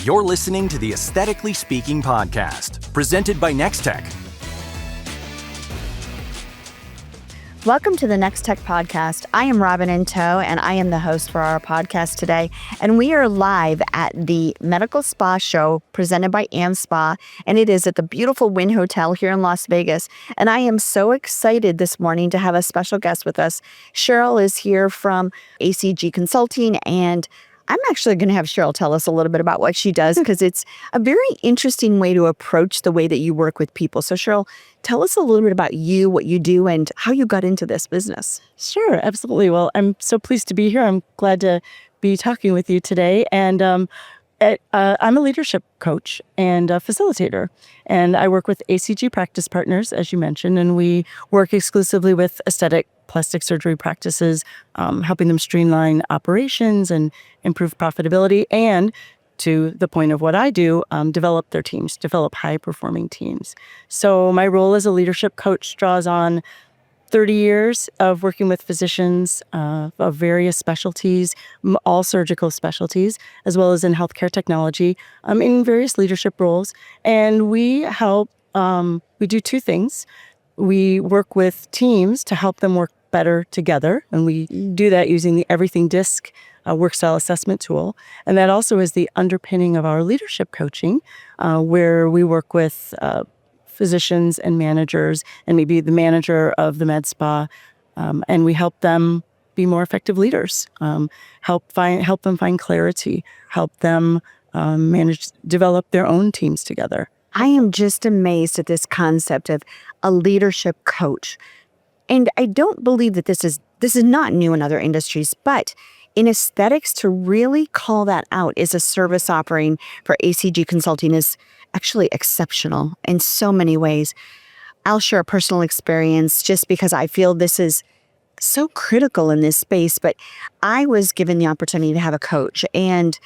You're listening to the Aesthetically Speaking podcast, presented by Ntoh. Welcome to the Ntoh podcast. I am Robin Ntoh, and I am the host for our podcast today. And we are live at the Medical Spa Show presented by Spa, and it is at the beautiful Wynn Hotel here in Las Vegas. And I am so excited this morning to have a special guest with us. Cheryl is here from ACG Consulting, and I'm actually going to have Cheryl tell us a little bit about what she does because it's a very interesting way to approach the way that you work with people. So Cheryl, tell us a little bit about you, what you do, and how you got into this business. Sure, absolutely. Well, I'm so pleased to be here. I'm glad to be talking with you today. And I'm a leadership coach and a facilitator. And I work with ACG Practice Partners, as you mentioned, and we work exclusively with aesthetic plastic surgery practices, helping them streamline operations and improve profitability, and to the point of what I do, develop their teams, develop high-performing teams. So my role as a leadership coach draws on 30 years of working with physicians of various specialties, all surgical specialties, as well as in healthcare technology, in various leadership roles. And we help, we do two things. We work with teams to help them work better together, and we do that using the Everything Disc work style assessment tool. And that also is the underpinning of our leadership coaching, where we work with physicians and managers, and maybe the manager of the med spa, and we help them be more effective leaders, help them find clarity, help them develop their own teams together. I am just amazed at this concept of a leadership coach. And I don't believe that this is not new in other industries, but in aesthetics, to really call that out as a service offering for ACG Consulting is actually exceptional in so many ways. I'll share a personal experience just because I feel this is so critical in this space, but I was given the opportunity to have a coach, and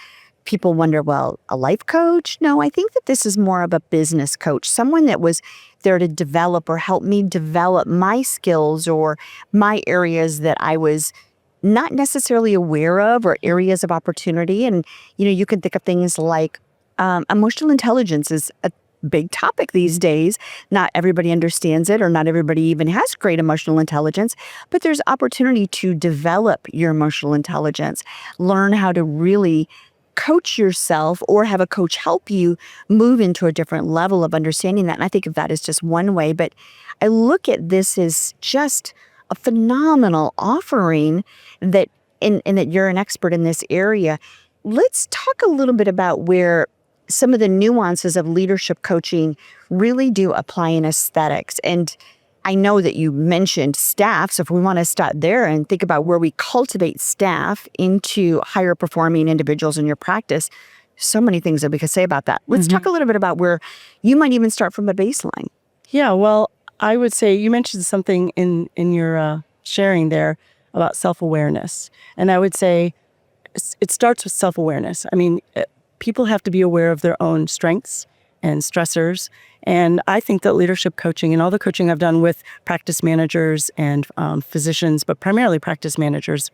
people wonder, well, a life coach? No, I think that this is more of a business coach, someone that was there to develop or help me develop my skills or my areas that I was not necessarily aware of or areas of opportunity. And, you can think of things like emotional intelligence is a big topic these days. Not everybody understands it, or not everybody even has great emotional intelligence, but there's opportunity to develop your emotional intelligence, learn how to really coach yourself or have a coach help you move into a different level of understanding that. And I think of that as just one way, but I look at this as just a phenomenal offering that, and that you're an expert in this area. Let's talk a little bit about where some of the nuances of leadership coaching really do apply in aesthetics. And I know that you mentioned staff, so if we want to start there and think about where we cultivate staff into higher performing individuals in your practice, so many things that we could say about that. Let's talk a little bit about where you might even start from a baseline. Yeah, well, I would say you mentioned something in your sharing there about self-awareness. And I would say it starts with self-awareness. I mean, people have to be aware of their own strengths and stressors. And I think that leadership coaching and all the coaching I've done with practice managers and physicians, but primarily practice managers,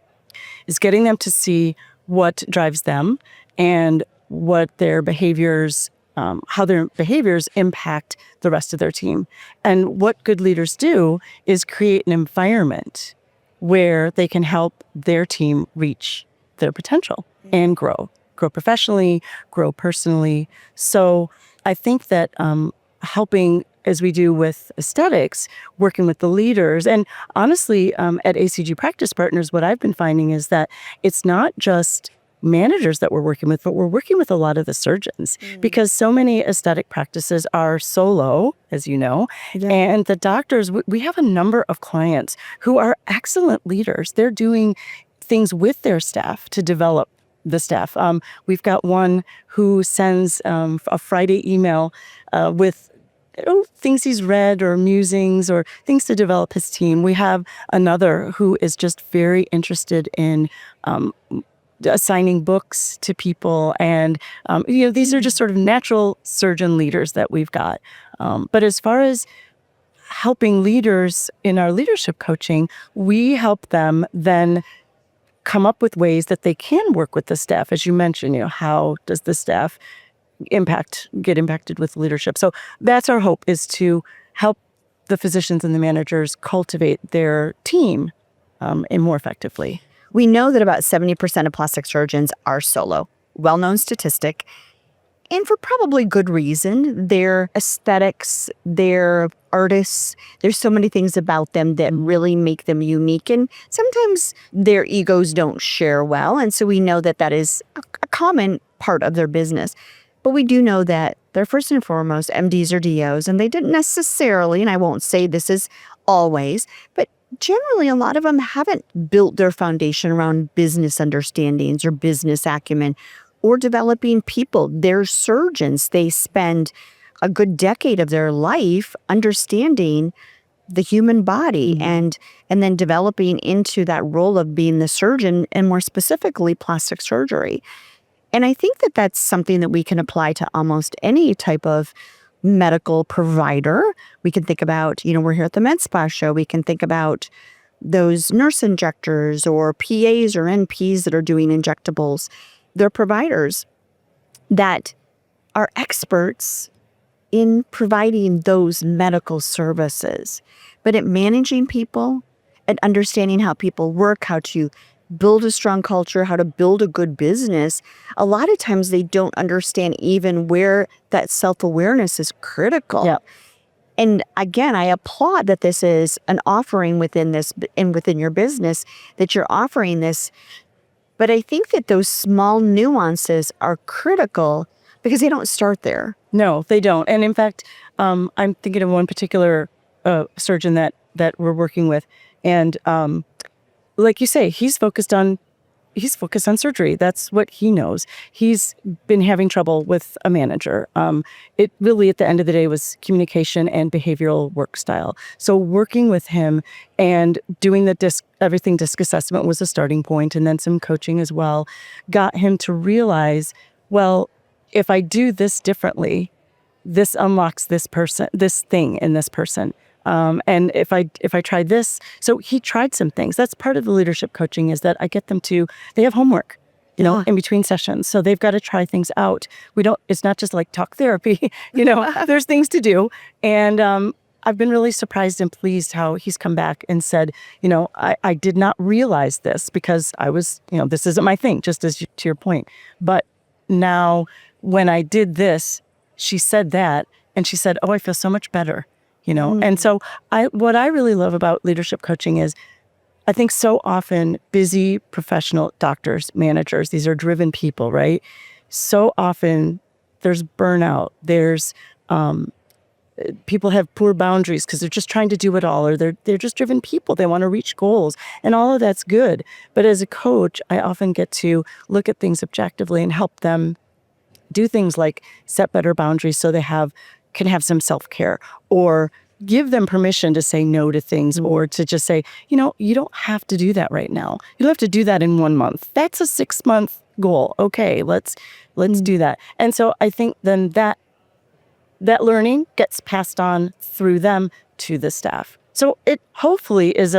is getting them to see what drives them and what their behaviors, how their behaviors impact the rest of their team. And what good leaders do is create an environment where they can help their team reach their potential and grow professionally, grow personally. So I think that helping, as we do with aesthetics, working with the leaders, and honestly, at ACG Practice Partners, what I've been finding is that it's not just managers that we're working with, but we're working with a lot of the surgeons, because so many aesthetic practices are solo, as you know, and the doctors, we have a number of clients who are excellent leaders. They're doing things with their staff to develop the staff. We've got one who sends a Friday email with things he's read or musings or things to develop his team. We have another who is just very interested in assigning books to people. And, these are just sort of natural surgeon leaders that we've got. But as far as helping leaders in our leadership coaching, we help them then come up with ways that they can work with the staff. As you mentioned, how does the staff get impacted with leadership. So that's our hope, is to help the physicians and the managers cultivate their team and more effectively. We know that about 70% of plastic surgeons are solo, well-known statistic, and for probably good reason. Their aesthetics, their artists, there's so many things about them that really make them unique, and sometimes their egos don't share well, and so we know that that is a common part of their business. But we do know that they're first and foremost MDs or DOs, and they didn't necessarily, and I won't say this is always, but generally a lot of them haven't built their foundation around business understandings or business acumen or developing people. They're surgeons. They spend a good decade of their life understanding the human body and then developing into that role of being the surgeon, and more specifically plastic surgery. And I think that that's something that we can apply to almost any type of medical provider. We can think about, we're here at the Med Spa show. We can think about those nurse injectors or PAs or NPs that are doing injectables. They're providers that are experts in providing those medical services, but at managing people and understanding how people work, how to build a strong culture, how to build a good business. A lot of times they don't understand even where that self-awareness is critical. Yeah. And again, I applaud that this is an offering within this and within your business, that you're offering this. But I think that those small nuances are critical because they don't start there. No, they don't. And in fact, I'm thinking of one particular surgeon that we're working with, and like you say, he's focused on surgery. That's what he knows. He's been having trouble with a manager. It really, at the end of the day, was communication and behavioral work style. So working with him and doing the everything disc assessment was a starting point, and then some coaching as well, got him to realize, well, if I do this differently, this unlocks this thing in this person. And if I try this, so he tried some things. That's part of the leadership coaching, is that I get them they have homework, in between sessions. So they've got to try things out. It's not just like talk therapy, there's things to do. And I've been really surprised and pleased how he's come back and said, I did not realize this because I was, this isn't my thing, just as to your point. But now when I did this, she said that, and she said, oh, I feel so much better. And so what I really love about leadership coaching is, I think so often busy professional doctors, managers, these are driven people, right? So often there's burnout. There's people have poor boundaries because they're just trying to do it all, or they're just driven people. They want to reach goals, and all of that's good. But as a coach, I often get to look at things objectively and help them do things like set better boundaries so they can have some self-care, or give them permission to say no to things, or to just say, you don't have to do that right now. You don't have to do that in 1 month. That's a 6-month goal. Okay, let's do that. And so I think then that learning gets passed on through them to the staff. So it hopefully it's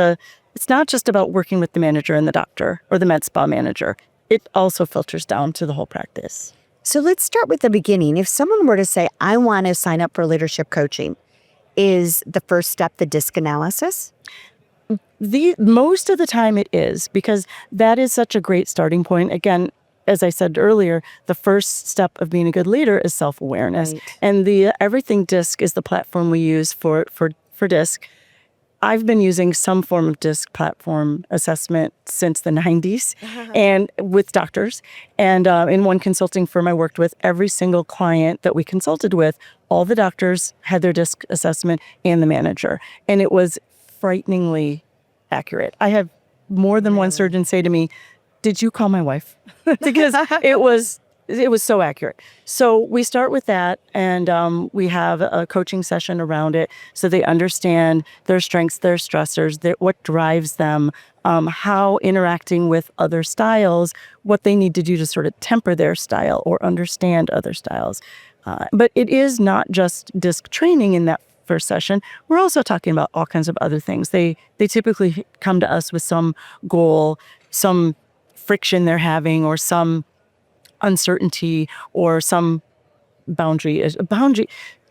not just about working with the manager and the doctor or the med spa manager. It also filters down to the whole practice. So let's start with the beginning. If someone were to say, I want to sign up for leadership coaching, is the first step the disc analysis? Most of the time it is, because that is such a great starting point. Again, as I said earlier, the first step of being a good leader is self-awareness. Right. And the Everything Disc is the platform we use for disc. I've been using some form of disc platform assessment since the 90s, and with doctors. And in one consulting firm I worked with, every single client that we consulted with, all the doctors had their disc assessment and the manager. And it was frighteningly accurate. I have more than one surgeon say to me, did you call my wife? Because it was so accurate. So we start with that, and we have a coaching session around it so they understand their strengths, their stressors, what drives them, how interacting with other styles, what they need to do to sort of temper their style or understand other styles. But it is not just disc training in that first session. We're also talking about all kinds of other things. They typically come to us with some goal, some friction they're having, or some uncertainty, or some boundary.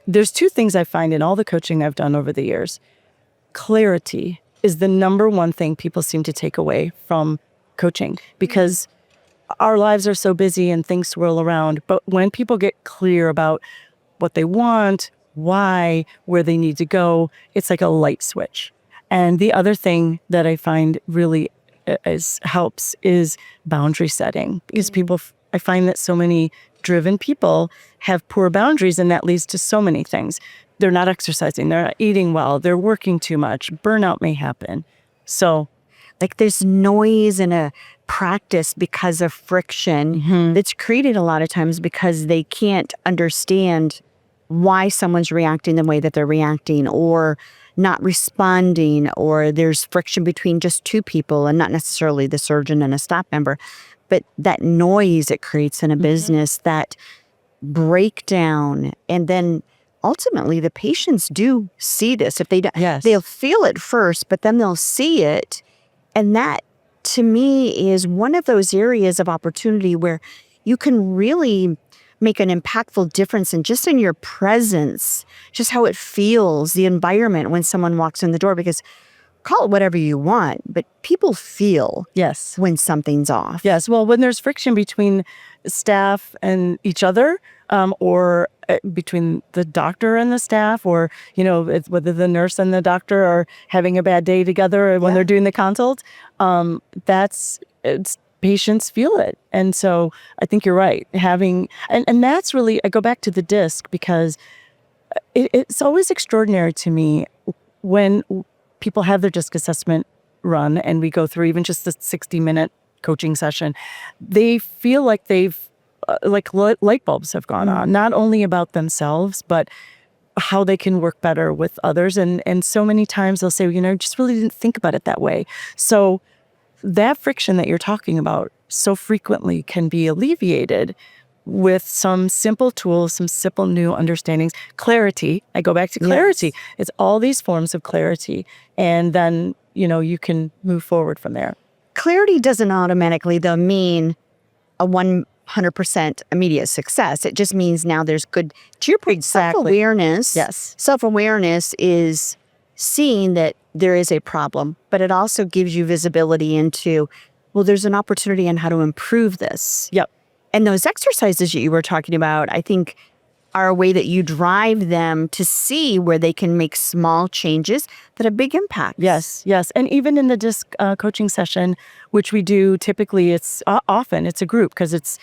There's two things I find in all the coaching I've done over the years. Clarity is the number one thing people seem to take away from coaching, because our lives are so busy and things swirl around. But when people get clear about what they want, why, where they need to go, it's like a light switch. And the other thing that I find really helps is boundary setting, because I find that so many driven people have poor boundaries, and that leads to so many things. They're not exercising, they're not eating well, they're working too much, burnout may happen. So like there's noise in a practice because of friction that's created a lot of times because they can't understand why someone's reacting the way that they're reacting, or not responding, or there's friction between just two people and not necessarily the surgeon and a staff member. But that noise it creates in a business, that breakdown, and then ultimately the patients do see this. If they don't, they'll feel it first, but then they'll see it. And that, to me, is one of those areas of opportunity where you can really make an impactful difference in just in your presence, just how it feels, the environment when someone walks in the door. Because call it whatever you want, but people feel when something's off. Yes. Well, when there's friction between staff and each other, or between the doctor and the staff, or, whether the nurse and the doctor are having a bad day together when they're doing the consult, patients feel it. And so I think you're right. And that's really, I go back to the disc, because it's always extraordinary to me when people have their disc assessment run and we go through even just the 60-minute coaching session. They feel like they've like light bulbs have gone on, not only about themselves, but how they can work better with others. And so many times they'll say, just really didn't think about it that way. So that friction that you're talking about so frequently can be alleviated with some simple tools, some simple new understandings. Clarity. I go back to clarity. Yes. It's all these forms of clarity. And then, you can move forward from there. Clarity doesn't automatically, though, mean a 100% immediate success. It just means now there's good, to your point, self-awareness. Yes. Self-awareness is seeing that there is a problem, but it also gives you visibility into, well, there's an opportunity on how to improve this. Yep. And those exercises that you were talking about, I think, are a way that you drive them to see where they can make small changes that have big impacts. Yes. And even in the disc coaching session, which we do typically, it's often it's a group, because it's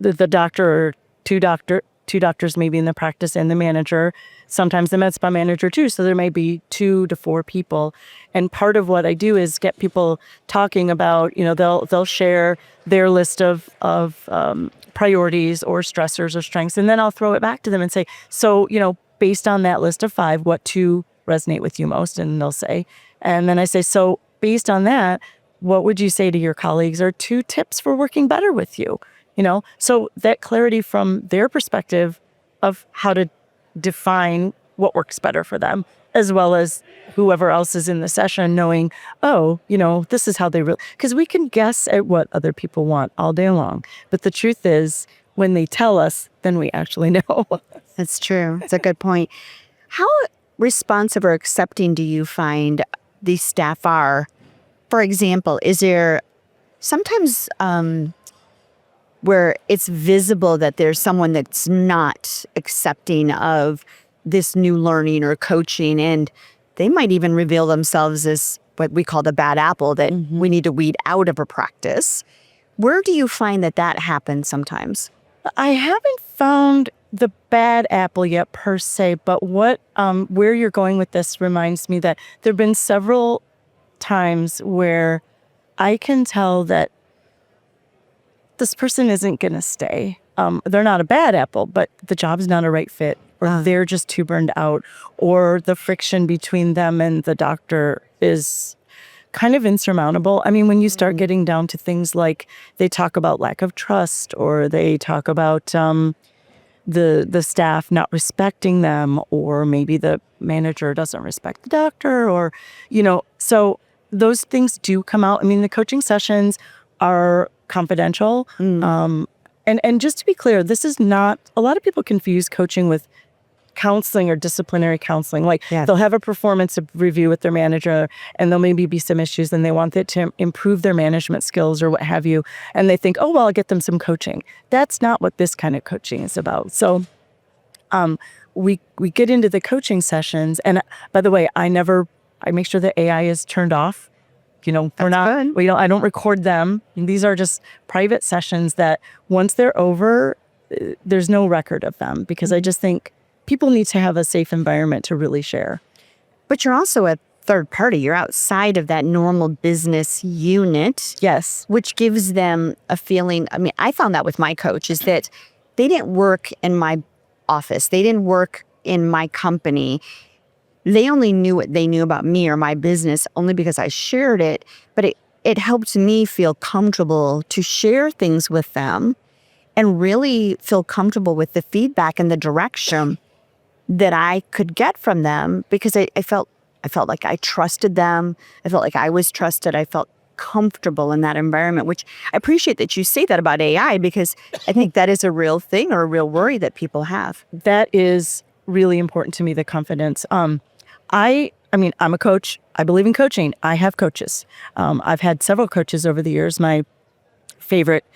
the doctor or two doctors maybe in the practice and the manager, sometimes the med spa manager too. So there may be 2 to 4 people. And part of what I do is get people talking about, they'll share their list of priorities or stressors or strengths. And then I'll throw it back to them and say, so, based on that list of 5, what 2 resonate with you most? And they'll say, and then I say, so based on that, what would you say to your colleagues are 2 tips for working better with you? So that clarity from their perspective of how to define what works better for them, as well as whoever else is in the session knowing, this is how they really, because we can guess at what other people want all day long. But the truth is, when they tell us, then we actually know. That's true. It's a good point. How responsive or accepting do you find these staff are? For example, is there sometimes where it's visible that there's someone that's not accepting of this new learning or coaching, and they might even reveal themselves as what we call the bad apple that we need to weed out of a practice? Where do you find that happens sometimes? I haven't found the bad apple yet per se, but where you're going with this reminds me that there have been several times where I can tell that this person isn't going to stay. They're not a bad apple, but the job's not a right fit, or they're just too burned out, or the friction between them and the doctor is kind of insurmountable. I mean, when you start getting down to things like they talk about lack of trust, or they talk about the staff not respecting them, or maybe the manager doesn't respect the doctor, or, so those things do come out. I mean, the coaching sessions are confidential. And just to be clear, this is not, a lot of people confuse coaching with counseling or disciplinary counseling. Like Yeah. they'll have a performance review with their manager and there'll maybe be some issues and they want it to improve their management skills or what have you. And they think, oh, well, I'll get them some coaching. That's not what this kind of coaching is about. So we get into the coaching sessions. And by the way, I make sure the AI is turned off. I don't record them. These are just private sessions that once they're over, there's no record of them because I just think people need to have a safe environment to really share. But you're also a third party. You're outside of that normal business unit. Yes. Which gives them a feeling. I mean, I found that with my coach is that they didn't work in my office. They didn't work in my company. They only knew what they knew about me or my business only because I shared it. But it helped me feel comfortable to share things with them and really feel comfortable with the feedback and the direction that I could get from them because I felt like I trusted them. I felt like I was trusted. I felt comfortable in that environment, which I appreciate that you say that about AI because I think that is a real thing or a real worry that people have. That is really important to me, the confidence. I'm a coach. I believe in coaching. I have coaches. I've had several coaches over the years. My favorite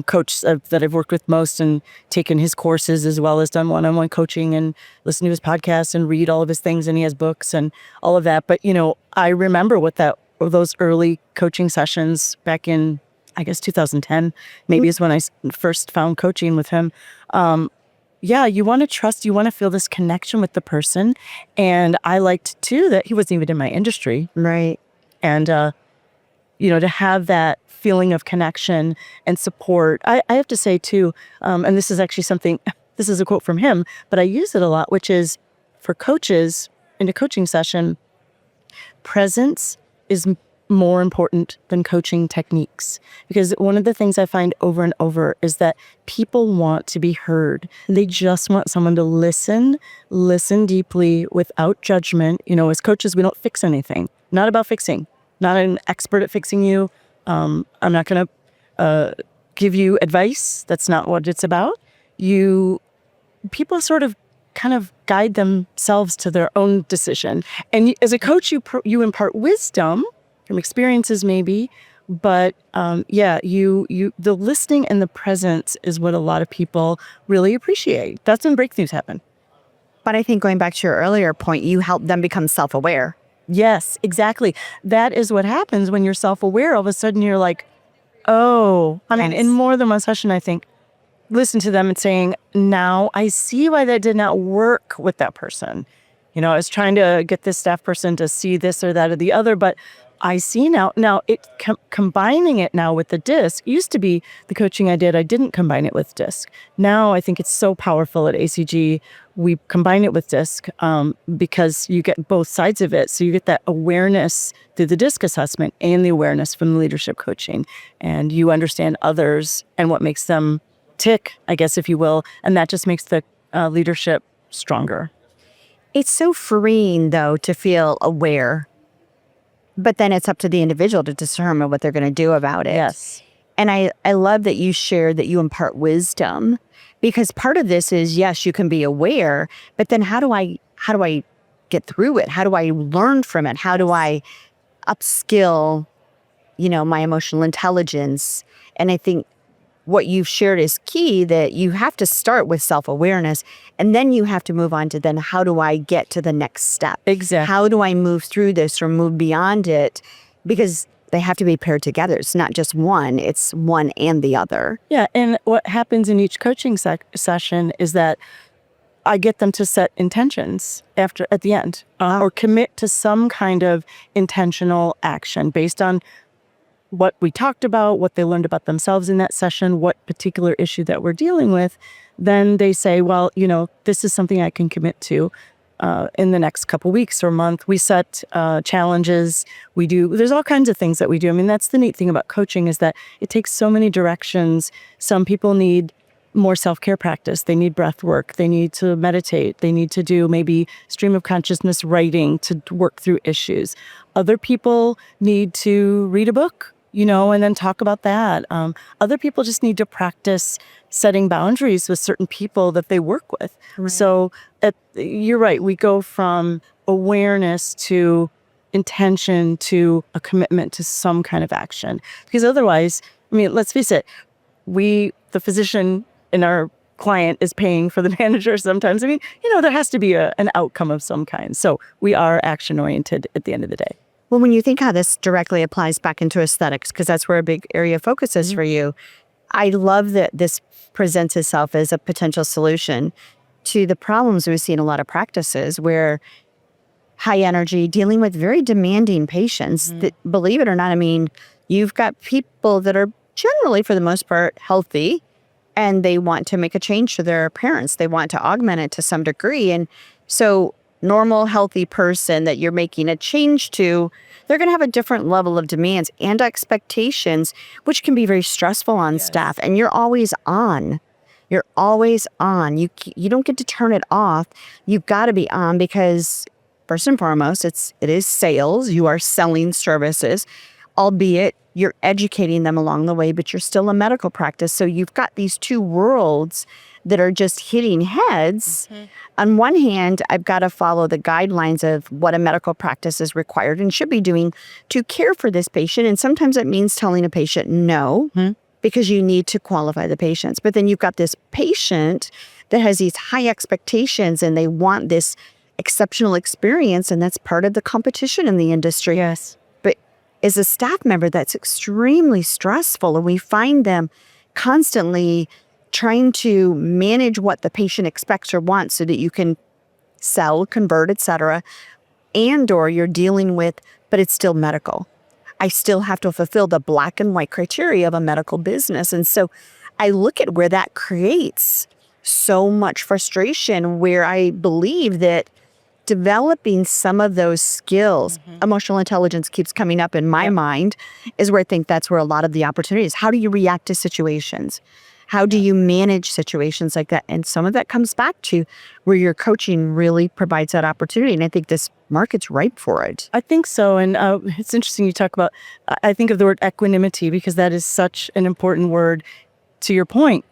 coach that I've worked with most and taken his courses as well as done one-on-one coaching and listened to his podcasts and read all of his things and he has books and all of that. But, I remember what those early coaching sessions back in, I guess, 2010, maybe is when I first found coaching with him. You want to trust, you want to feel this connection with the person. And I liked too that he wasn't even in my industry. Right. And, to have that feeling of connection and support. I have to say too, and this is actually this is a quote from him, but I use it a lot, which is for coaches in a coaching session, presence is more important than coaching techniques. Because one of the things I find over and over is that people want to be heard. They just want someone to listen deeply without judgment. As coaches, we don't fix anything. Not about fixing. Not an expert at fixing you. I'm not going to give you advice. That's not what it's about. People sort of kind of guide themselves to their own decision. And as a coach, you impart wisdom from experiences maybe, but the listening and the presence is what a lot of people really appreciate. That's when breakthroughs happen. But I think going back to your earlier point, you help them become self-aware. Yes, exactly. That is what happens when you're self-aware. All of a sudden you're like, oh, in more than one session, I think, listen to them and saying, now I see why that did not work with that person. I was trying to get this staff person to see this or that or the other, but I see now. Now, combining it now with the disc used to be the coaching I did. I didn't combine it with disc. Now I think it's so powerful at ACG. We combine it with disc because you get both sides of it. So you get that awareness through the disc assessment and the awareness from the leadership coaching, and you understand others and what makes them tick, I guess, if you will, and that just makes the leadership stronger. It's so freeing, though, to feel aware. But then it's up to the individual to determine what they're going to do about it. Yes. And I love that you shared that you impart wisdom because part of this is, yes, you can be aware, but then how do I get through it? How do I learn from it? How do I upskill, my emotional intelligence? And I think what you've shared is key, that you have to start with self-awareness and then you have to move on to then how do I get to the next step? Exactly. How do I move through this or move beyond it? Because they have to be paired together. It's not just one, it's one and the other. Yeah, and what happens in each coaching session is that I get them to set intentions at the end or commit to some kind of intentional action based on what we talked about, what they learned about themselves in that session, what particular issue that we're dealing with. Then they say, well, this is something I can commit to in the next couple weeks or month. We set challenges. There's all kinds of things that we do. I mean, that's the neat thing about coaching is that it takes so many directions. Some people need more self-care practice. They need breath work. They need to meditate. They need to do maybe stream of consciousness writing to work through issues. Other people need to read a book and then talk about that. Other people just need to practice setting boundaries with certain people that they work with. Right. So you're right. We go from awareness to intention to a commitment to some kind of action. Because otherwise, let's face it, the physician in our client is paying for the manager sometimes. There has to be an outcome of some kind. So we are action-oriented at the end of the day. Well, when you think how this directly applies back into aesthetics, because that's where a big area of focus is for you, I love that this presents itself as a potential solution to the problems we see in a lot of practices where high energy, dealing with very demanding patients that, believe it or not, you've got people that are generally, for the most part, healthy, and they want to make a change to their appearance. They want to augment it to some degree. And so normal, healthy person that you're making a change to, they're going to have a different level of demands and expectations, which can be very stressful on staff. And you're always on. You're always on. You don't get to turn it off. You've got to be on because, first and foremost, it is sales. You are selling services, albeit you're educating them along the way, but you're still a medical practice. So you've got these two worlds that are just hitting heads. On one hand, I've got to follow the guidelines of what a medical practice is required and should be doing to care for this patient. And sometimes it means telling a patient no, because you need to qualify the patients. But then you've got this patient that has these high expectations and they want this exceptional experience. And that's part of the competition in the industry. Yes. But as a staff member, that's extremely stressful. And we find them constantly trying to manage what the patient expects or wants so that you can sell, convert, etc. And or you're dealing with, but it's still medical. I still have to fulfill the black and white criteria of a medical business. And so I look at where that creates so much frustration, where I believe that developing some of those skills, emotional intelligence keeps coming up in my mind, is where I think that's where a lot of the opportunity is. How do you react to situations? How do you manage situations like that? And some of that comes back to where your coaching really provides that opportunity. And I think this market's ripe for it. I think so. And it's interesting you talk about, I think of the word equanimity because that is such an important word. To your point,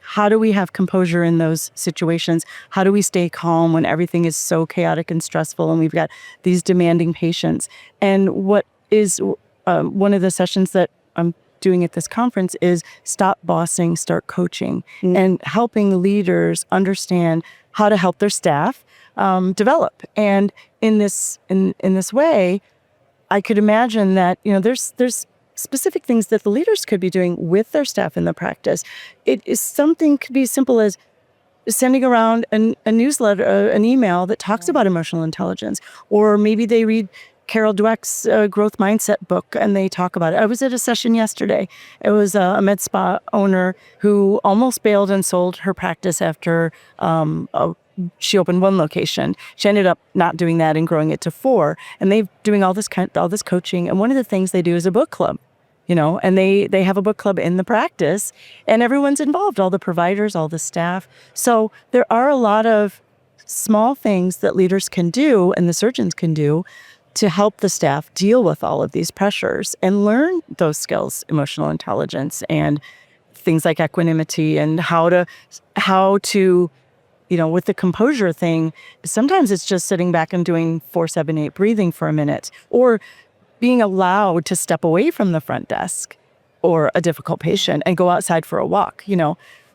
how do we have composure in those situations? How do we stay calm when everything is so chaotic and stressful and we've got these demanding patients? And what is one of the sessions that I'm doing at this conference is stop bossing, start coaching, and helping leaders understand how to help their staff develop. And in this way, I could imagine that there's specific things that the leaders could be doing with their staff in the practice. It is something could be as simple as sending around a newsletter, an email that talks about emotional intelligence, or maybe they read Carol Dweck's growth mindset book, and they talk about it. I was at a session yesterday. It was a med spa owner who almost bailed and sold her practice after she opened one location. She ended up not doing that and growing it to 4. And they're doing all this coaching. And one of the things they do is a book club, and they have a book club in the practice, and everyone's involved, all the providers, all the staff. So there are a lot of small things that leaders can do and the surgeons can do to help the staff deal with all of these pressures and learn those skills, emotional intelligence and things like equanimity, and how to with the composure thing, sometimes it's just sitting back and doing 4-7-8 breathing for a minute, or being allowed to step away from the front desk or a difficult patient and go outside for a walk.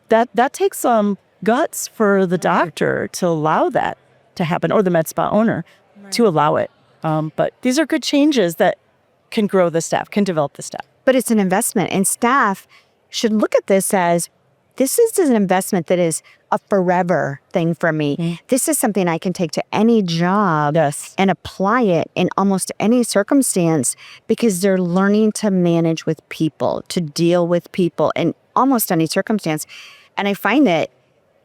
That takes some guts for the doctor to allow that to happen, or the med spa owner to allow it. But these are good changes that can grow the staff, can develop the staff. But it's an investment, and staff should look at this as, this is an investment that is a forever thing for me. This is something I can take to any job and apply it in almost any circumstance, because they're learning to manage with people, to deal with people in almost any circumstance. And I find that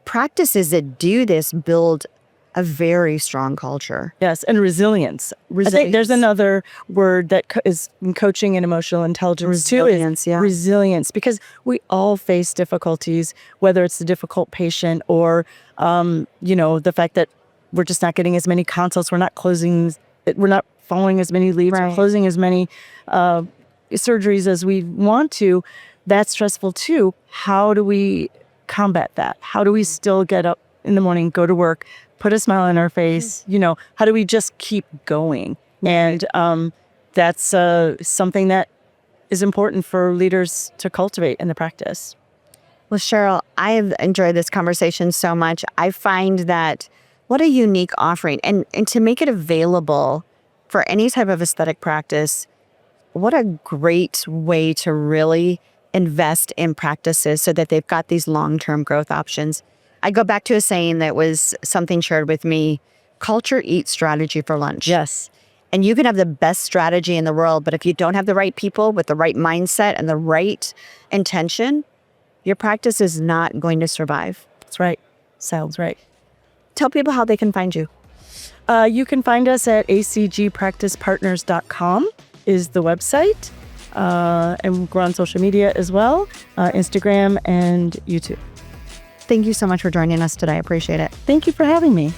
practices that do this build a very strong culture. Yes, and resilience. I think there's another word that is in coaching and emotional intelligence resilience, too. Resilience, because we all face difficulties, whether it's the difficult patient or, the fact that we're just not getting as many consults, we're not following as many leads, we're closing as many surgeries as we want to, that's stressful too. How do we combat that? How do we still get up in the morning, go to work, put a smile on our face? How do we just keep going? And that's something that is important for leaders to cultivate in the practice. Well, Cheryl, I've enjoyed this conversation so much. I find that what a unique offering. And to make it available for any type of aesthetic practice, what a great way to really invest in practices so that they've got these long-term growth options. I go back to a saying that was something shared with me: culture eats strategy for lunch. Yes. And you can have the best strategy in the world, but if you don't have the right people with the right mindset and the right intention, your practice is not going to survive. That's right. So That's right. tell people how they can find you. You can find us at acgpracticepartners.com is the website. And we're on social media as well, Instagram and YouTube. Thank you so much for joining us today. I appreciate it. Thank you for having me.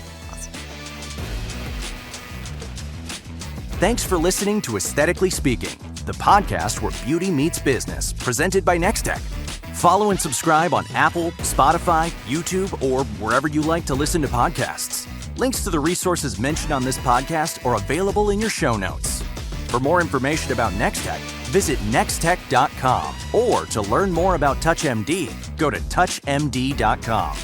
Thanks for listening to Aesthetically Speaking, the podcast where beauty meets business, presented by Nextech. Follow and subscribe on Apple, Spotify, YouTube, or wherever you like to listen to podcasts. Links to the resources mentioned on this podcast are available in your show notes. For more information about Nextech, visit nextech.com, or to learn more about TouchMD, go to touchmd.com.